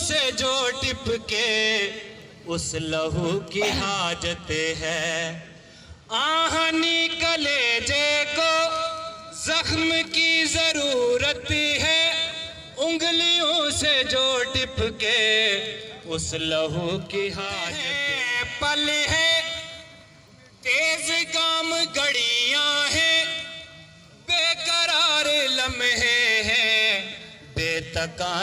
से जो टिपके उस लहू की हाजत है। आहनी कलेजे को जख्म की जरूरत है, उंगलियों से जो टिपके उस लहू की हाजत है। पल है तेज काम घड़ियां हैं, बेकरार लम्हे हैं, बेतका